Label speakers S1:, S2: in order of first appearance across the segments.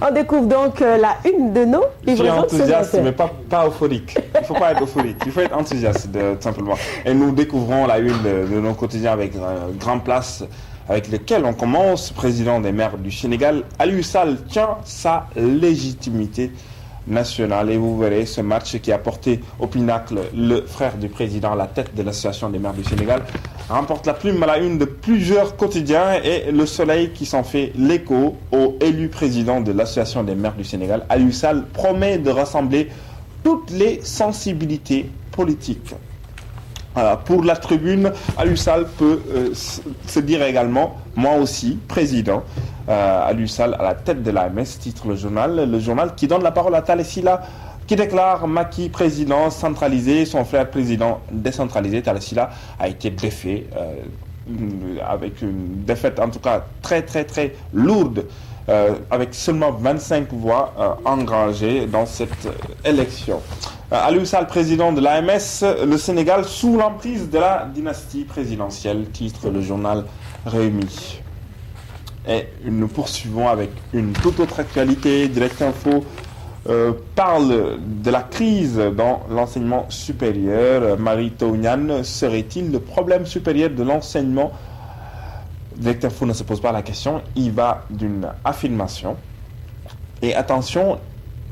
S1: On découvre donc la une de nos livraisons.
S2: Je suis enthousiaste, mais pas euphorique. Il ne faut pas être euphorique, il faut être enthousiaste, tout simplement. Et nous découvrons la une de nos quotidiens avec Grand Place, avec lequel on commence. Président des maires du Sénégal, Aliou Sall tient sa légitimité nationale. Et vous verrez ce match qui a porté au pinacle le frère du président à la tête de l'association des maires du Sénégal remporte la plume à la une de plusieurs quotidiens, et le Soleil qui s'en fait l'écho au élu président de l'association des maires du Sénégal. Aliou Sall promet de rassembler toutes les sensibilités politiques. Pour la Tribune, Aliou Sall peut se dire également, moi aussi, président. Aliou Sall à la tête de l'AMS, titre le journal qui donne la parole à Talla Sylla, qui déclare Macky président centralisé, son frère président décentralisé. Talla Sylla a été défait, avec une défaite en tout cas très lourde, avec seulement 25 voix engrangées dans cette élection. Aliou Sall, président de l'AMS, le Sénégal sous l'emprise de la dynastie présidentielle, titre le journal Rewmi. Et nous poursuivons avec une toute autre actualité. Direct Info parle de la crise dans l'enseignement supérieur. Mary Teuw Niane serait-il le problème supérieur de l'enseignement? Direct Info ne se pose pas la question, il va d'une affirmation. Et attention,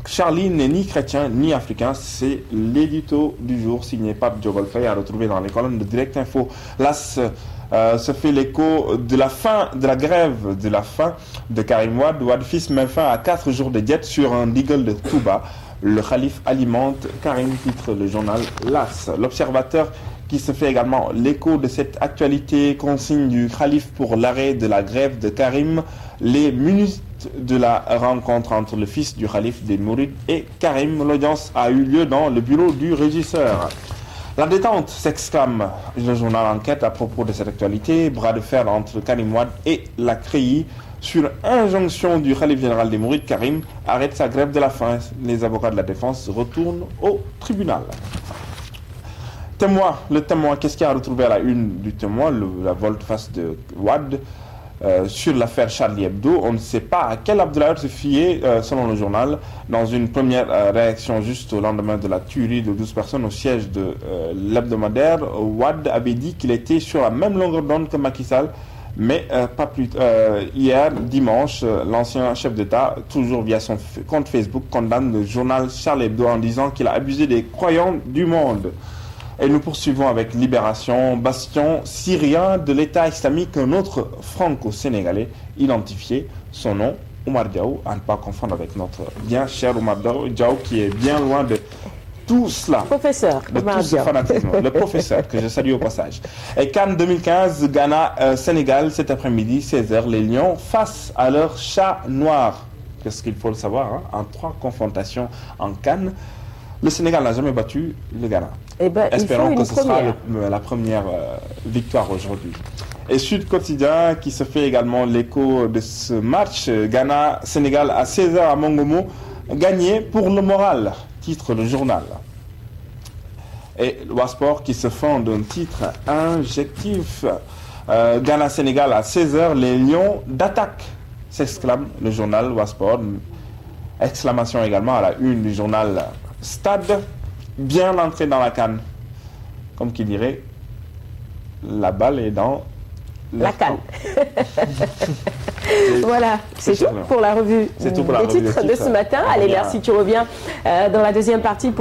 S2: Charlie n'est ni chrétien ni africain, c'est l'édito du jour signé Pape Diogol Faye, à retrouver dans les colonnes de Direct Info. L'AS se fait l'écho de la fin de la grève de la faim de Karim Wade. Wade fils met fin à 4 jours de diète sur un deagle de Touba. Le calife alimente Karim, titre le journal l'AS. L'Observateur qui se fait également l'écho de cette actualité, consigne du calife pour l'arrêt de la grève de Karim. Les minutes de la rencontre entre le fils du calife des Mourides et Karim. L'audience a eu lieu dans le bureau du régisseur. La détente, s'exclame le journal Enquête à propos de cette actualité. Bras de fer entre Karim Wade et la CREI. Sur injonction du calife général des Mourides, Karim arrête sa grève de la faim. Les avocats de la défense retournent au tribunal. Témoin, le Témoin, qu'est-ce qu'il y a à retrouver à la une du Témoin? La volte-face de Wade. Sur l'affaire Charlie Hebdo, on ne sait pas à quel Abdoulaye se fier, selon le journal. Dans une première réaction juste au lendemain de la tuerie de 12 personnes au siège de l'hebdomadaire, Wade avait dit qu'il était sur la même longueur d'onde que Macky Sall, mais pas plus hier, dimanche, l'ancien chef d'État, toujours via son compte Facebook, condamne le journal Charlie Hebdo en disant qu'il a abusé des croyants du monde. Et nous poursuivons avec Libération, bastion syrien de l'État islamique, un autre franco-sénégalais identifié, son nom, Oumar Diaw, à ne pas confondre avec notre bien cher Oumar Diaw, qui est bien loin de tout cela,
S1: professeur,
S2: de tout ce fanatisme, le professeur que je salue au passage. Et CAN 2015, Ghana, Sénégal, cet après-midi, 16h, les Lions face à leur chat noir. Qu'est-ce qu'il faut le savoir, hein? En 3 confrontations en CAN, le Sénégal n'a jamais battu le Ghana.
S1: Eh ben,
S2: espérons que ce sera la première victoire aujourd'hui. Et Sud Quotidien qui se fait également l'écho de ce match. Ghana-Sénégal à 16h à Mongomo. Gagné pour le moral, titre le journal. Et Wasport qui se fend d'un titre injectif. Ghana-Sénégal à 16h, les Lions d'attaque, s'exclame le journal Wasport. Exclamation également à la une du journal Stade, bien entré dans la canne. Comme qui dirait, la balle est dans
S1: la canne. Voilà, c'est tout pour la revue des titres de ce matin. Allez, merci, tu reviens dans la deuxième partie.